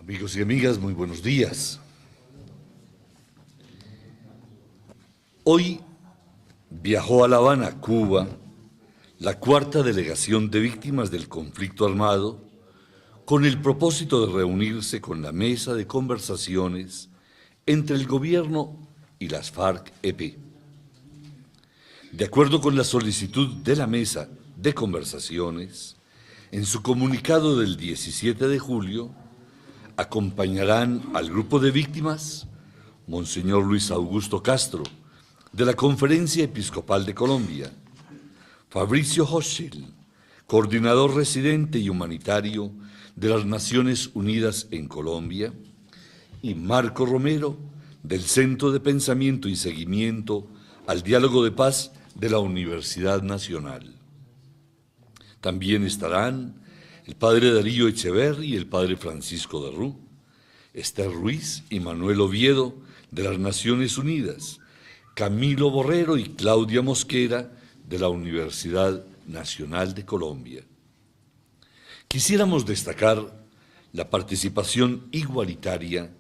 Amigos y amigas, muy buenos días. Hoy viajó a La Habana, Cuba, la cuarta delegación de víctimas del conflicto armado, con el propósito de reunirse con la mesa de conversaciones entre el gobierno y las FARC-EP. De acuerdo con la solicitud de la mesa de conversaciones, en su comunicado del 17 de julio, acompañarán al grupo de víctimas Monseñor Luis Augusto Castro, de la Conferencia Episcopal de Colombia, Fabricio Hochschild, coordinador residente y humanitario de las Naciones Unidas en Colombia, y Marco Romero, del Centro de Pensamiento y Seguimiento al Diálogo de Paz de la Universidad Nacional. También estarán el padre Darío Echeverri y el padre Francisco de Rú, Esther Ruiz y Manuel Oviedo de las Naciones Unidas, Camilo Borrero y Claudia Mosquera de la Universidad Nacional de Colombia. Quisiéramos destacar la participación igualitaria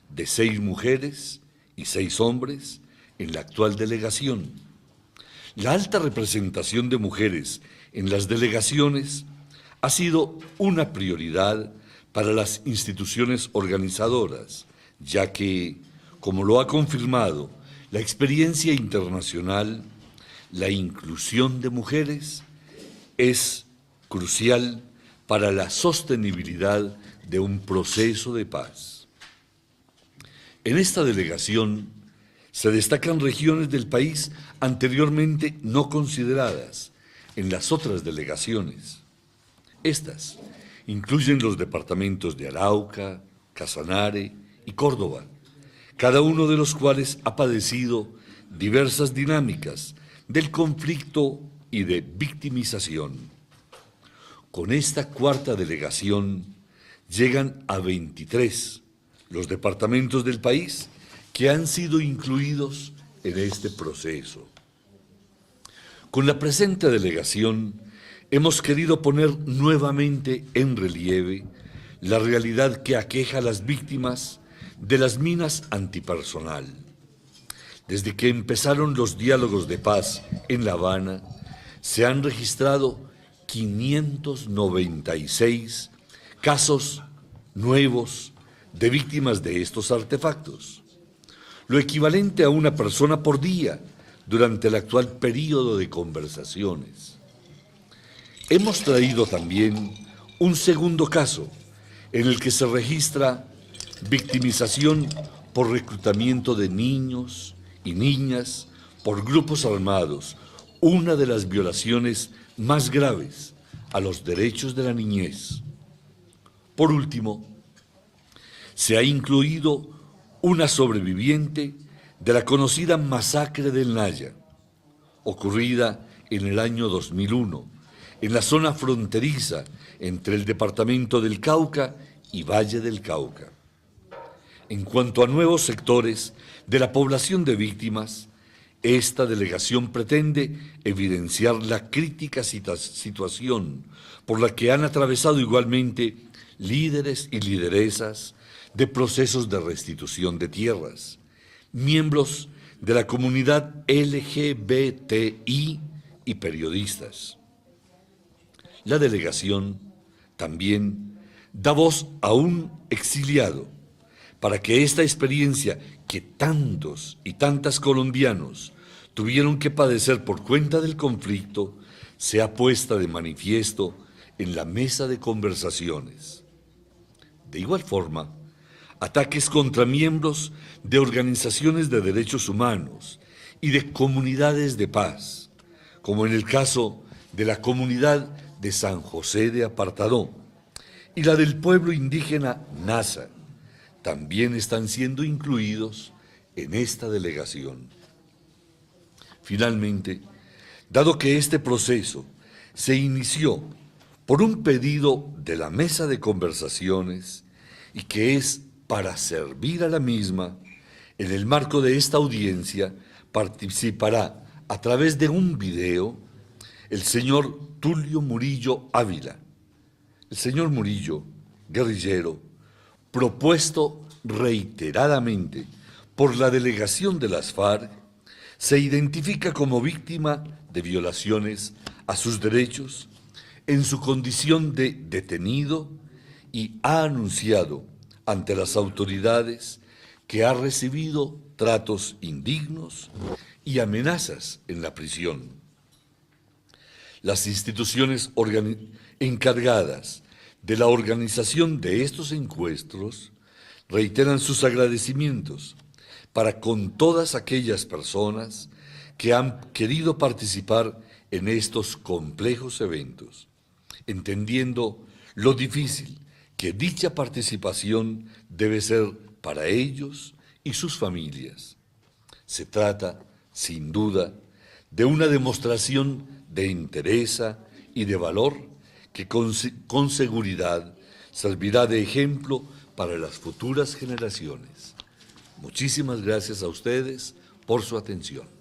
de 6 mujeres y 6 hombres en la actual delegación. La alta representación de mujeres en las delegaciones ha sido una prioridad para las instituciones organizadoras, ya que, como lo ha confirmado la experiencia internacional, la inclusión de mujeres es crucial para la sostenibilidad de un proceso de paz. En esta delegación se destacan regiones del país anteriormente no consideradas en las otras delegaciones. Estas incluyen los departamentos de Arauca, Casanare y Córdoba, cada uno de los cuales ha padecido diversas dinámicas del conflicto y de victimización. Con esta cuarta delegación llegan a 23 los departamentos del país que han sido incluidos en este proceso. Con la presente delegación hemos querido poner nuevamente en relieve la realidad que aqueja a las víctimas de las minas antipersonal. Desde que empezaron los diálogos de paz en La Habana, se han registrado 596 casos nuevos de víctimas de estos artefactos, lo equivalente a una persona por día durante el actual período de conversaciones. Hemos traído también un segundo caso en el que se registra victimización por reclutamiento de niños y niñas por grupos armados, una de las violaciones más graves a los derechos de la niñez. Por último, se ha incluido una sobreviviente de la conocida masacre del Naya, ocurrida en el año 2001, en la zona fronteriza entre el departamento del Cauca y Valle del Cauca. En cuanto a nuevos sectores de la población de víctimas, esta delegación pretende evidenciar la crítica situación por la que han atravesado igualmente líderes y lideresas de procesos de restitución de tierras, miembros de la comunidad LGBTI y periodistas. La delegación también da voz a un exiliado para que esta experiencia que tantos y tantas colombianos tuvieron que padecer por cuenta del conflicto sea puesta de manifiesto en la mesa de conversaciones. De igual forma, ataques contra miembros de organizaciones de derechos humanos y de comunidades de paz, como en el caso de la comunidad de San José de Apartadó y la del pueblo indígena Nasa, también están siendo incluidos en esta delegación. Finalmente, dado que este proceso se inició por un pedido de la mesa de conversaciones y que es para servir a la misma, en el marco de esta audiencia participará a través de un video el señor Tulio Murillo Ávila. El señor Murillo, guerrillero, propuesto reiteradamente por la delegación de las FARC, se identifica como víctima de violaciones a sus derechos en su condición de detenido y ha anunciado ante las autoridades que ha recibido tratos indignos y amenazas en la prisión. Las instituciones encargadas de la organización de estos encuentros reiteran sus agradecimientos para con todas aquellas personas que han querido participar en estos complejos eventos, entendiendo lo difícil que dicha participación debe ser para ellos y sus familias. Se trata, sin duda, de una demostración de entereza y de valor que con seguridad servirá de ejemplo para las futuras generaciones. Muchísimas gracias a ustedes por su atención.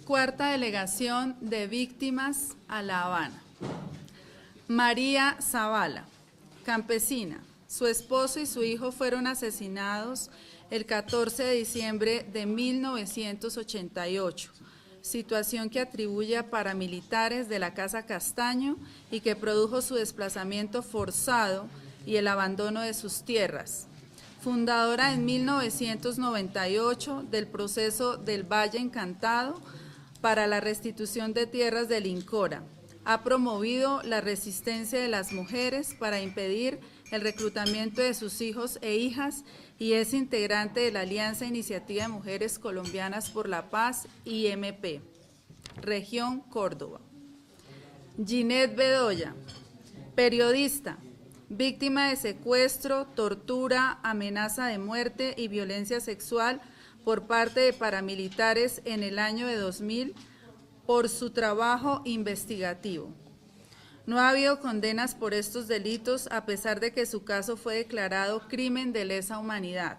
Cuarta delegación de víctimas a La Habana. María Zavala, campesina. Su esposo y su hijo fueron asesinados el 14 de diciembre de 1988, situación que atribuye a paramilitares de la Casa Castaño y que produjo su desplazamiento forzado y el abandono de sus tierras. Fundadora en 1998 del proceso del Valle Encantado para la restitución de tierras del Incora. Ha promovido la resistencia de las mujeres para impedir el reclutamiento de sus hijos e hijas y es integrante de la Alianza Iniciativa de Mujeres Colombianas por la Paz, IMP, Región Córdoba. Ginette Bedoya, periodista, víctima de secuestro, tortura, amenaza de muerte y violencia sexual por parte de paramilitares en el año de 2000 por su trabajo investigativo. No ha habido condenas por estos delitos a pesar de que su caso fue declarado crimen de lesa humanidad.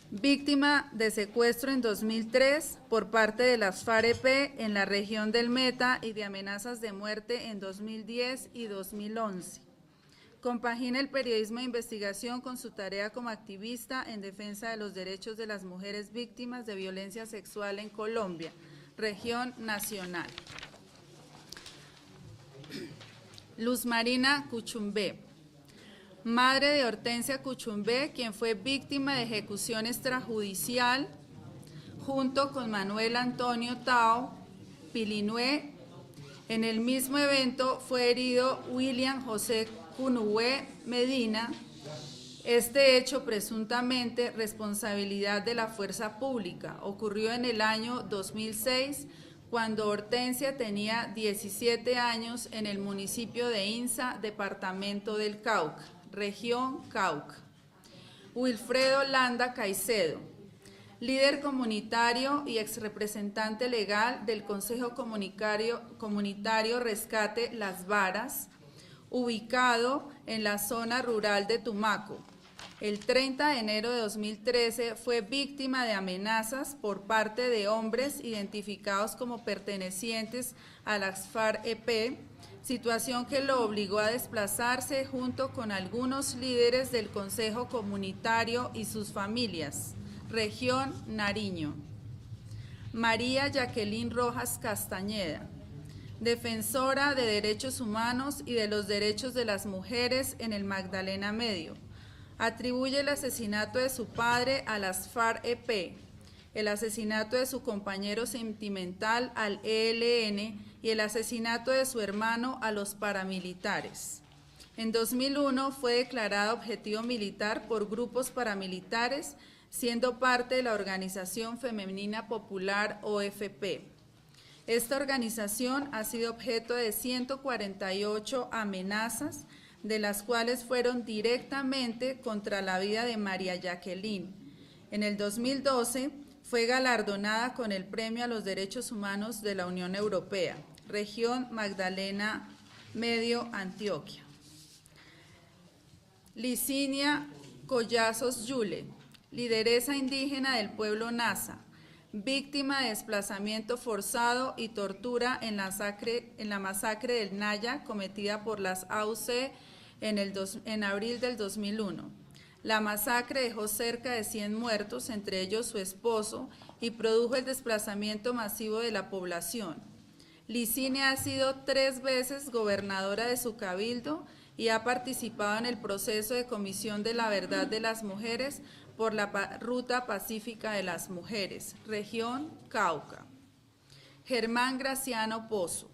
Víctima de secuestro en 2003 por parte de las FARC-EP en la región del Meta y de amenazas de muerte en 2010 y 2011. Compagina el periodismo de investigación con su tarea como activista en defensa de los derechos de las mujeres víctimas de violencia sexual en Colombia, región nacional. Luz Marina Cuchumbé, madre de Hortensia Cuchumbé, quien fue víctima de ejecución extrajudicial junto con Manuel Antonio Tao Pilinué. En el mismo evento fue herido William José Cunué Medina. Este hecho, presuntamente responsabilidad de la fuerza pública, ocurrió en el año 2006, cuando Hortensia tenía 17 años en el municipio de Insa, departamento del Cauca, región Cauca. Wilfredo Landa Caicedo, líder comunitario y exrepresentante legal del Consejo Comunitario Rescate Las Varas, ubicado en la zona rural de Tumaco. El 30 de enero de 2013 fue víctima de amenazas por parte de hombres identificados como pertenecientes a las FARC-EP, situación que lo obligó a desplazarse junto con algunos líderes del Consejo Comunitario y sus familias, región Nariño. María Jacqueline Rojas Castañeda, defensora de derechos humanos y de los derechos de las mujeres en el Magdalena Medio. Atribuye el asesinato de su padre a las FARC-EP, el asesinato de su compañero sentimental al ELN y el asesinato de su hermano a los paramilitares. En 2001 fue declarada objetivo militar por grupos paramilitares, siendo parte de la Organización Femenina Popular OFP. Esta organización ha sido objeto de 148 amenazas, de las cuales fueron directamente contra la vida de María Jacqueline. En el 2012 Fue galardonada con el Premio a los Derechos Humanos de la Unión Europea, Región Magdalena Medio, Antioquia. Licinia Collazos Yule, lideresa indígena del pueblo Nasa, víctima de desplazamiento forzado y tortura en la masacre del Naya cometida por las AUC en abril del 2001. La masacre dejó cerca de 100 muertos, entre ellos su esposo, y produjo el desplazamiento masivo de la población. Licinia ha sido 3 veces gobernadora de su cabildo y ha participado en el proceso de Comisión de la Verdad de las Mujeres por la Ruta Pacífica de las Mujeres, Región Cauca. Germán Graciano Pozo,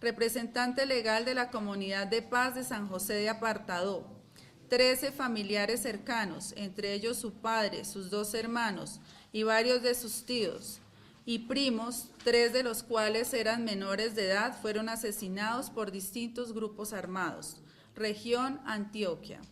representante legal de la Comunidad de Paz de San José de Apartadó. 13 familiares cercanos, entre ellos su padre, sus 2 hermanos y varios de sus tíos y primos, 3 de los cuales eran menores de edad, fueron asesinados por distintos grupos armados. Región Antioquia.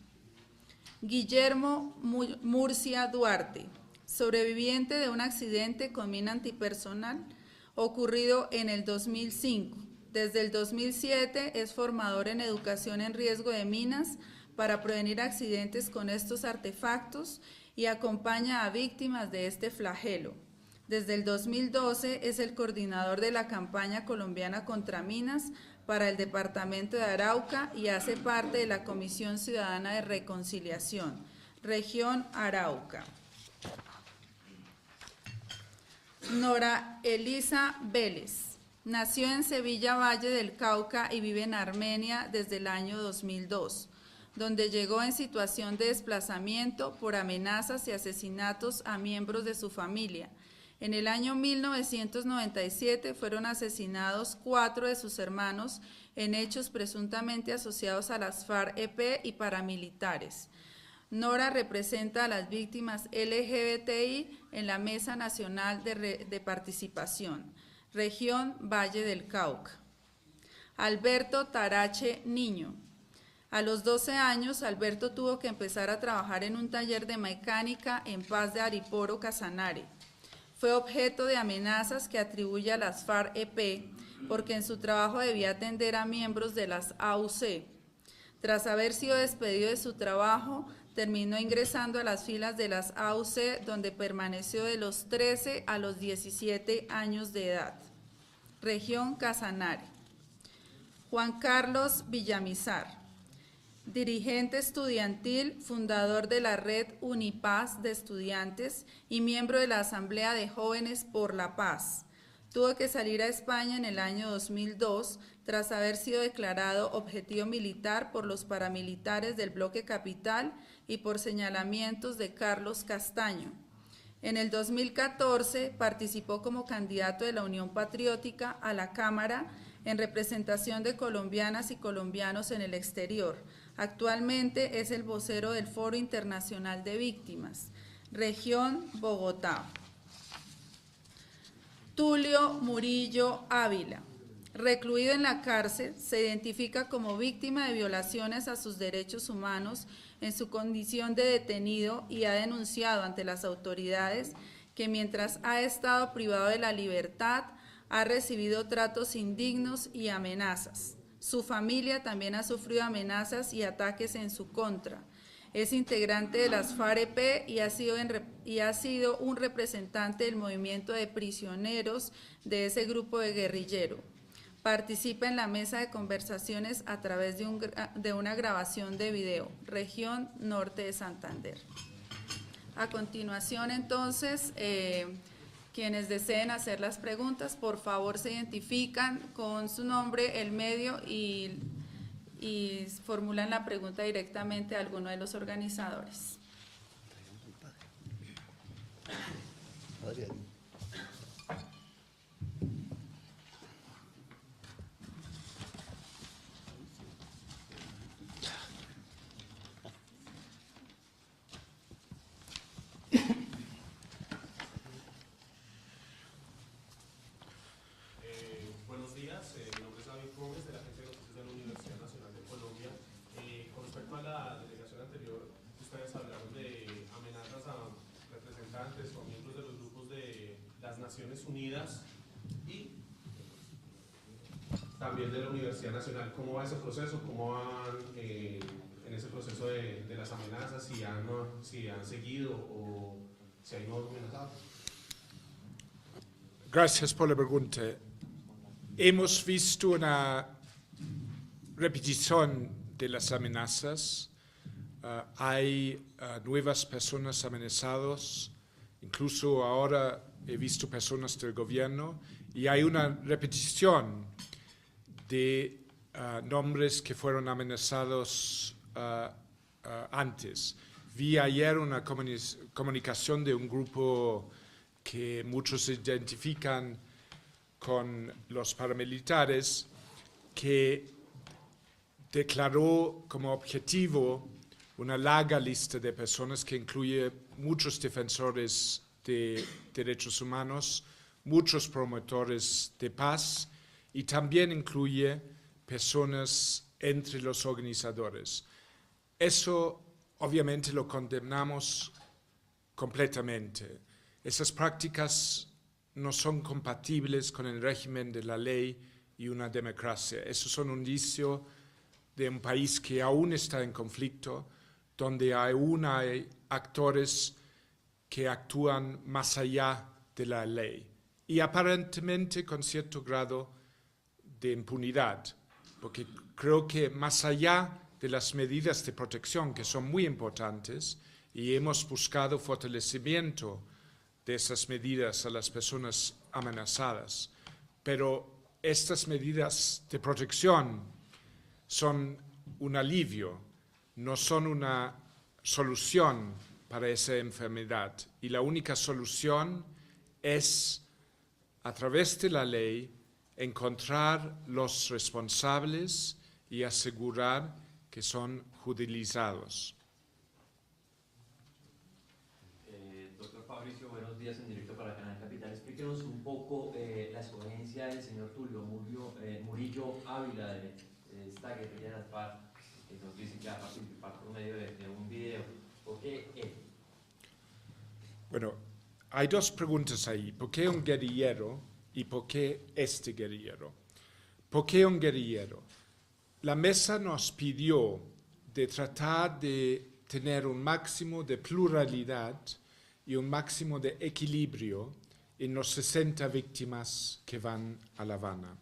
Guillermo Murcia Duarte, sobreviviente de un accidente con mina antipersonal ocurrido en el 2005. Desde el 2007 es formador en educación en riesgo de minas para prevenir accidentes con estos artefactos y acompaña a víctimas de este flagelo. Desde el 2012 es el coordinador de la campaña colombiana contra minas para el departamento de Arauca y hace parte de la Comisión Ciudadana de Reconciliación, Región Arauca. Nora Elisa Vélez, nació en Sevilla, Valle del Cauca y vive en Armenia desde el año 2002. Donde llegó en situación de desplazamiento por amenazas y asesinatos a miembros de su familia. En el año 1997 fueron asesinados 4 de sus hermanos en hechos presuntamente asociados a las FARC-EP y paramilitares. Nora representa a las víctimas LGBTI en la Mesa Nacional de Participación, Región Valle del Cauca. Alberto Tarache Niño. A los 12 años, Alberto tuvo que empezar a trabajar en un taller de mecánica en Paz de Ariporo, Casanare. Fue objeto de amenazas que atribuye a las FARC-EP porque en su trabajo debía atender a miembros de las AUC. Tras haber sido despedido de su trabajo, terminó ingresando a las filas de las AUC, donde permaneció de los 13 a los 17 años de edad. Región Casanare. Juan Carlos Villamizar, dirigente estudiantil, fundador de la red Unipaz de estudiantes y miembro de la Asamblea de Jóvenes por la Paz. Tuvo que salir a España en el año 2002 tras haber sido declarado objetivo militar por los paramilitares del Bloque Capital y por señalamientos de Carlos Castaño. En el 2014 participó como candidato de la Unión Patriótica a la Cámara en representación de colombianas y colombianos en el exterior. Actualmente es el vocero del Foro Internacional de Víctimas, Región Bogotá. Tulio Murillo Ávila, recluido en la cárcel, se identifica como víctima de violaciones a sus derechos humanos en su condición de detenido y ha denunciado ante las autoridades que mientras ha estado privado de la libertad, ha recibido tratos indignos y amenazas. Su familia también ha sufrido amenazas y ataques en su contra. Es integrante de las FARC-EP y ha sido un representante del movimiento de prisioneros de ese grupo de guerrillero. Participa en la mesa de conversaciones a través de una grabación de video, Región Norte de Santander. A continuación, entonces, quienes deseen hacer las preguntas, por favor se identifican con su nombre, el medio y formulan la pregunta directamente a alguno de los organizadores. Buenos días, mi nombre es David Gómez, de la Agencia de Noticias de la Universidad Nacional de Colombia. Con respecto a la delegación anterior, ustedes hablaron de amenazas a representantes o miembros de los grupos de Naciones Unidas y también de la Universidad Nacional. ¿Cómo va ese proceso? ¿Cómo van en ese proceso de las amenazas? Si han seguido o si hay nuevos amenazados. Gracias por la pregunta. Hemos visto una repetición de las amenazas. Hay nuevas personas amenazadas, incluso ahora he visto personas del gobierno, y hay una repetición de nombres que fueron amenazados antes. Vi ayer una comunicación de un grupo que muchos identifican con los paramilitares, que declaró como objetivo una larga lista de personas que incluye muchos defensores de derechos humanos, muchos promotores de paz y también incluye personas entre los organizadores. Eso obviamente lo condenamos completamente. Esas prácticas no son compatibles con el régimen de la ley y una democracia. Eso es un indicio de un país que aún está en conflicto, donde aún hay actores que actúan más allá de la ley y aparentemente con cierto grado de impunidad, porque creo que más allá de las medidas de protección, que son muy importantes, y hemos buscado fortalecimiento de esas medidas a las personas amenazadas, pero estas medidas de protección son un alivio, no son una solución para esa enfermedad. Y la única solución es, a través de la ley, encontrar los responsables y asegurar que son judicializados. Doctor Fabricio, buenos días en directo para Canal Capital. Explíquenos un poco la escogencia del señor Tulio Murillo Ávila de esta guerrilla de las FARC, que nos dice que va a participar por medio de un video. ¿Por qué él? Bueno, hay dos preguntas ahí. ¿Por qué un guerrillero y por qué este guerrillero? ¿Por qué un guerrillero? La mesa nos pidió de tratar de tener un máximo de pluralidad y un máximo de equilibrio en los 60 víctimas que van a La Habana.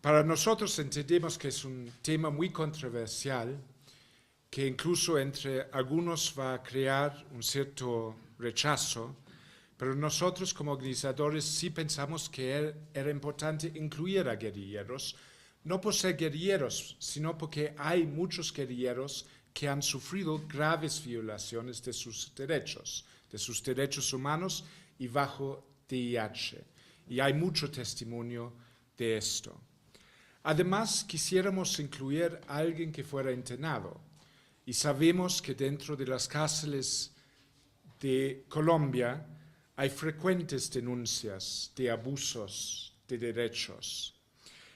Para nosotros entendemos que es un tema muy controversial, que incluso entre algunos va a crear un cierto rechazo, pero nosotros como organizadores sí pensamos que era importante incluir a guerrilleros, no por ser guerrilleros, sino porque hay muchos guerrilleros que han sufrido graves violaciones de sus derechos humanos y bajo VIH. Y hay mucho testimonio de esto. Además, quisiéramos incluir a alguien que fuera internado. Y sabemos que dentro de las cárceles de Colombia hay frecuentes denuncias de abusos de derechos.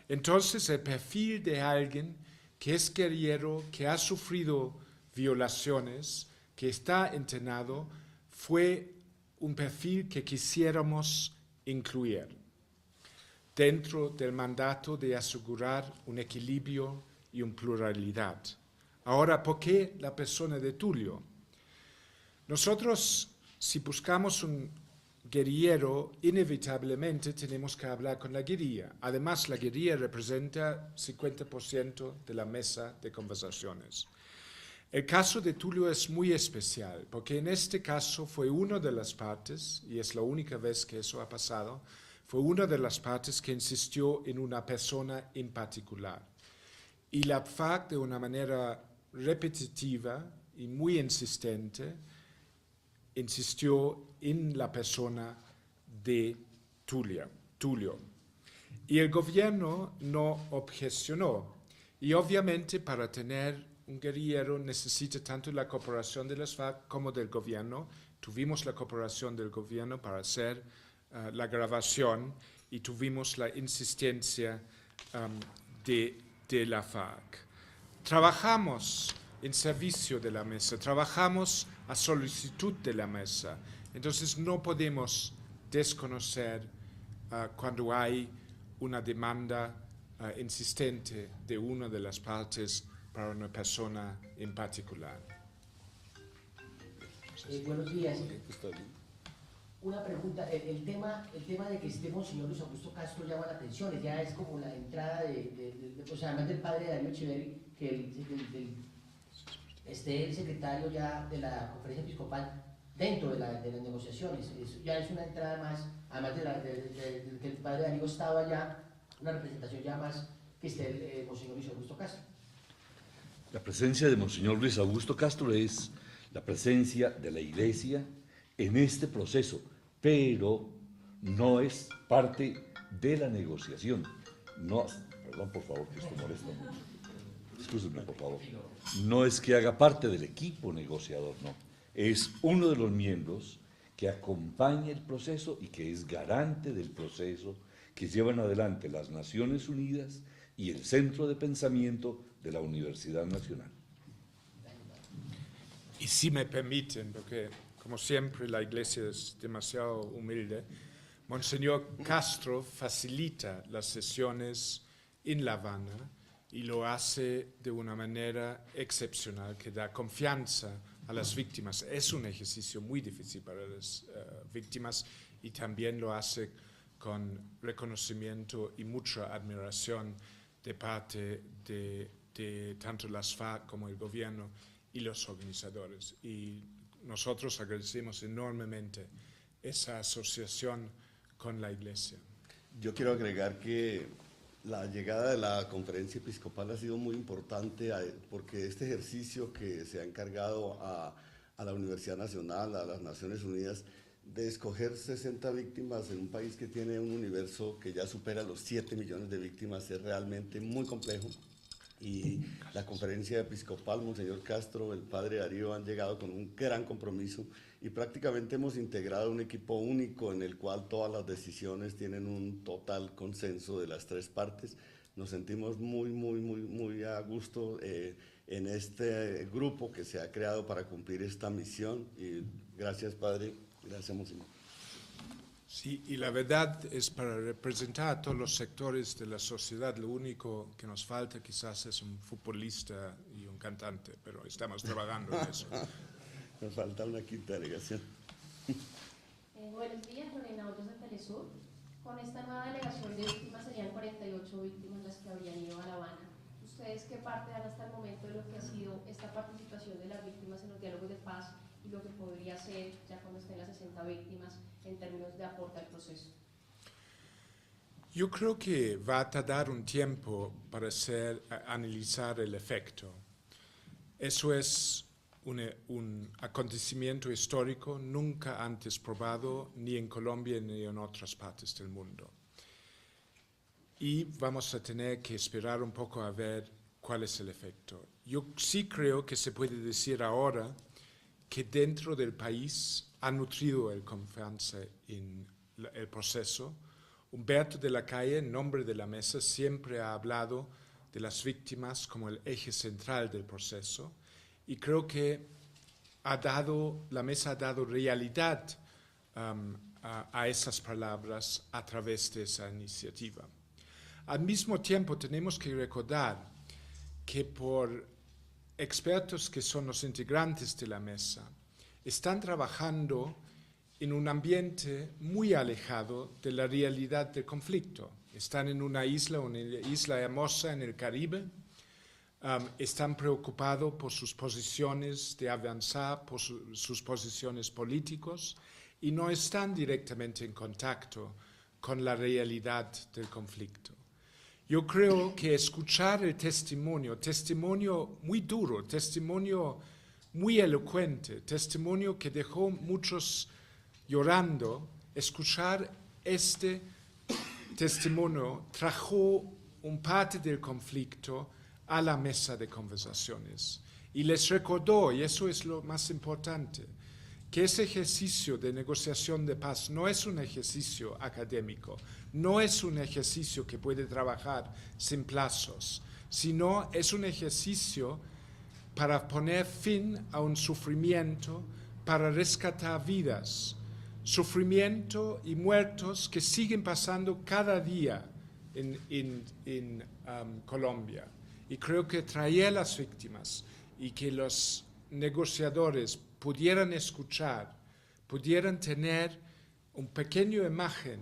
Entonces, el perfil de alguien que es guerrillero, que ha sufrido violaciones, que está internado, fue un perfil que quisiéramos incluir dentro del mandato de asegurar un equilibrio y una pluralidad. Ahora, ¿por qué la persona de Tulio? Nosotros, si buscamos un guerrillero, inevitablemente tenemos que hablar con la guerrilla. Además, la guerrilla representa 50% de la mesa de conversaciones. El caso de Tulio es muy especial, porque en este caso fue una de las partes, y es la única vez que eso ha pasado, fue una de las partes que insistió en una persona en particular. Y la FARC, de una manera repetitiva y muy insistente, insistió en la persona de Tulio. Y el gobierno no objecionó. Y obviamente para tener un guerrillero necesita tanto la cooperación de las FARC como del gobierno. Tuvimos la cooperación del gobierno para hacer la grabación y tuvimos la insistencia de la FARC. Trabajamos en servicio de la mesa, trabajamos a solicitud de la mesa. Entonces no podemos desconocer cuando hay una demanda insistente de una de las partes para una persona en particular. Buenos días. Una pregunta, el tema de que esté Monseñor Luis Augusto Castro llama la atención, ya es como la entrada o sea, además del padre Darío Echeverri, que esté el secretario ya de la conferencia episcopal dentro de las negociaciones, ya es una entrada más, además de que el padre Darío estaba ya, una representación ya más que esté el Monseñor Luis Augusto Castro. La presencia de Monseñor Luis Augusto Castro es la presencia de la Iglesia en este proceso, pero no es parte de la negociación. No, perdón, por favor, que esto molesta mucho. Excúsenme, por favor. No es que haga parte del equipo negociador, no. Es uno de los miembros que acompaña el proceso y que es garante del proceso que llevan adelante las Naciones Unidas y el Centro de Pensamiento de la Universidad Nacional. Y si me permiten, porque como siempre la Iglesia es demasiado humilde, Monseñor Castro facilita las sesiones en La Habana y lo hace de una manera excepcional que da confianza a las víctimas. Es un ejercicio muy difícil para las víctimas y también lo hace con reconocimiento y mucha admiración de parte de tanto las FARC como el gobierno y los organizadores. Y nosotros agradecemos enormemente esa asociación con la Iglesia. Yo quiero agregar que la llegada de la conferencia episcopal ha sido muy importante porque este ejercicio que se ha encargado a la Universidad Nacional, a las Naciones Unidas, de escoger 60 víctimas en un país que tiene un universo que ya supera los 7 millones de víctimas es realmente muy complejo. Y la conferencia episcopal, Monseñor Castro, el padre Darío han llegado con un gran compromiso y prácticamente hemos integrado un equipo único en el cual todas las decisiones tienen un total consenso de las tres partes. Nos sentimos muy a gusto en este grupo que se ha creado para cumplir esta misión y gracias, padre, gracias, Monseñor. Sí, y la verdad es para representar a todos los sectores de la sociedad, lo único que nos falta quizás es un futbolista y un cantante, pero estamos trabajando en eso. Nos falta una quinta delegación. Buenos días, Lorena Otros de Telesur. Con esta nueva delegación de víctimas serían 48 víctimas las que habrían ido a La Habana. ¿Ustedes qué parte dan hasta el momento de lo que ha sido esta participación de las víctimas en los diálogos de paz y lo que podría ser ya cuando estén las 60 víctimas en términos de aporte al proceso? Yo creo que va a tardar un tiempo para analizar el efecto. Eso es un acontecimiento histórico nunca antes probado ni en Colombia ni en otras partes del mundo. Y vamos a tener que esperar un poco a ver cuál es el efecto. Yo sí creo que se puede decir ahora que dentro del país ha nutrido el confianza en el proceso. Humberto de la Calle, en nombre de la mesa, siempre ha hablado de las víctimas como el eje central del proceso y creo que la mesa ha dado realidad a esas palabras a través de esa iniciativa. Al mismo tiempo tenemos que recordar que por expertos que son los integrantes de la mesa están trabajando en un ambiente muy alejado de la realidad del conflicto. Están en una isla hermosa en el Caribe, están preocupados por sus posiciones de avanzar, por sus posiciones políticos y no están directamente en contacto con la realidad del conflicto. Yo creo que escuchar el testimonio muy duro, testimonio muy elocuente, testimonio que dejó muchos llorando, escuchar este testimonio trajo un parte del conflicto a la mesa de conversaciones y les recordó, y eso es lo más importante, que ese ejercicio de negociación de paz no es un ejercicio académico, no es un ejercicio que puede trabajar sin plazos, sino es un ejercicio para poner fin a un sufrimiento, para rescatar vidas, sufrimiento y muertos que siguen pasando cada día en Colombia. Y creo que traer a las víctimas y que los negociadores pudieran escuchar, pudieran tener una pequeña imagen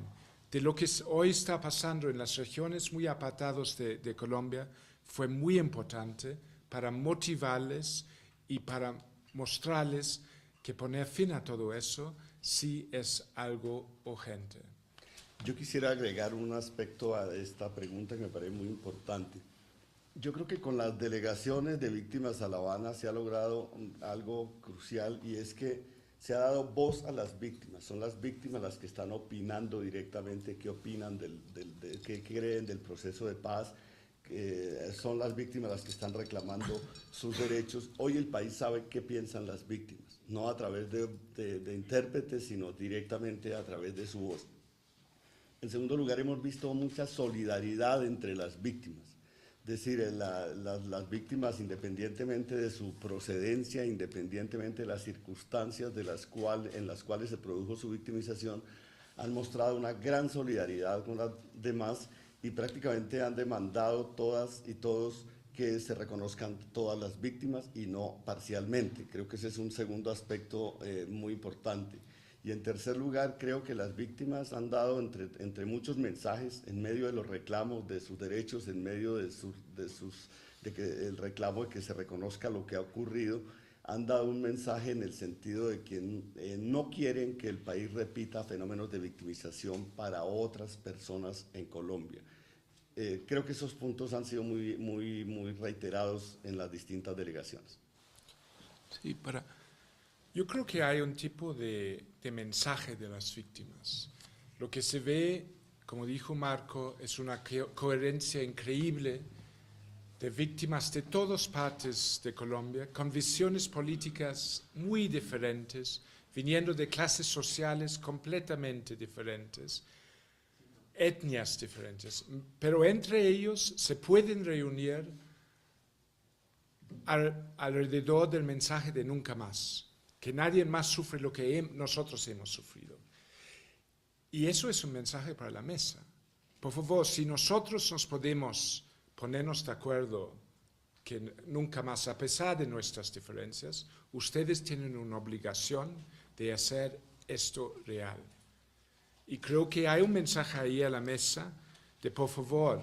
de lo que hoy está pasando en las regiones muy apartadas de Colombia, fue muy importante para motivarles y para mostrarles que poner fin a todo eso sí es algo urgente. Yo quisiera agregar un aspecto a esta pregunta que me parece muy importante. Yo creo que con las delegaciones de víctimas a La Habana se ha logrado algo crucial, y es que se ha dado voz a las víctimas. Son las víctimas las que están opinando directamente qué opinan, qué creen del proceso de paz. Son las víctimas las que están reclamando sus derechos. Hoy el país sabe qué piensan las víctimas, no a través de intérpretes, sino directamente a través de su voz. En segundo lugar, hemos visto mucha solidaridad entre las víctimas. Es decir, las víctimas, independientemente de su procedencia, independientemente de las circunstancias en las cuales se produjo su victimización, han mostrado una gran solidaridad con las demás y prácticamente han demandado todas y todos que se reconozcan todas las víctimas y no parcialmente. Creo que ese es un segundo aspecto muy importante. Y en tercer lugar, creo que las víctimas han dado entre muchos mensajes en medio de los reclamos de sus derechos, en medio de el reclamo de que se reconozca lo que ha ocurrido, han dado un mensaje en el sentido de que no quieren que el país repita fenómenos de victimización para otras personas en Colombia. Creo que esos puntos han sido muy reiterados en las distintas delegaciones. Sí, yo creo que hay un tipo de mensaje de las víctimas. Lo que se ve, como dijo Marco, es una coherencia increíble de víctimas de todas partes de Colombia, con visiones políticas muy diferentes, viniendo de clases sociales completamente diferentes, etnias diferentes, pero entre ellos se pueden reunir alrededor del mensaje de nunca más, que nadie más sufre lo que nosotros hemos sufrido. Y eso es un mensaje para la mesa. Por favor, si nosotros nos podemos ponernos de acuerdo que nunca más, a pesar de nuestras diferencias, ustedes tienen una obligación de hacer esto real. Y creo que hay un mensaje ahí a la mesa de, por favor,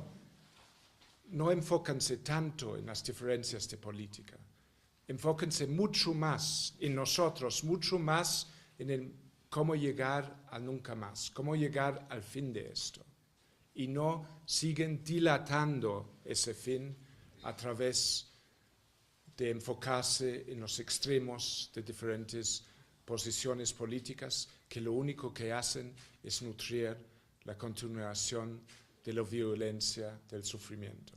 no enfóquense tanto en las diferencias de política. Enfóquense mucho más en nosotros, mucho más en cómo llegar a nunca más, cómo llegar al fin de esto. Y no siguen dilatando ese fin a través de enfocarse en los extremos de diferentes posiciones políticas que lo único que hacen es nutrir la continuación de la violencia, del sufrimiento.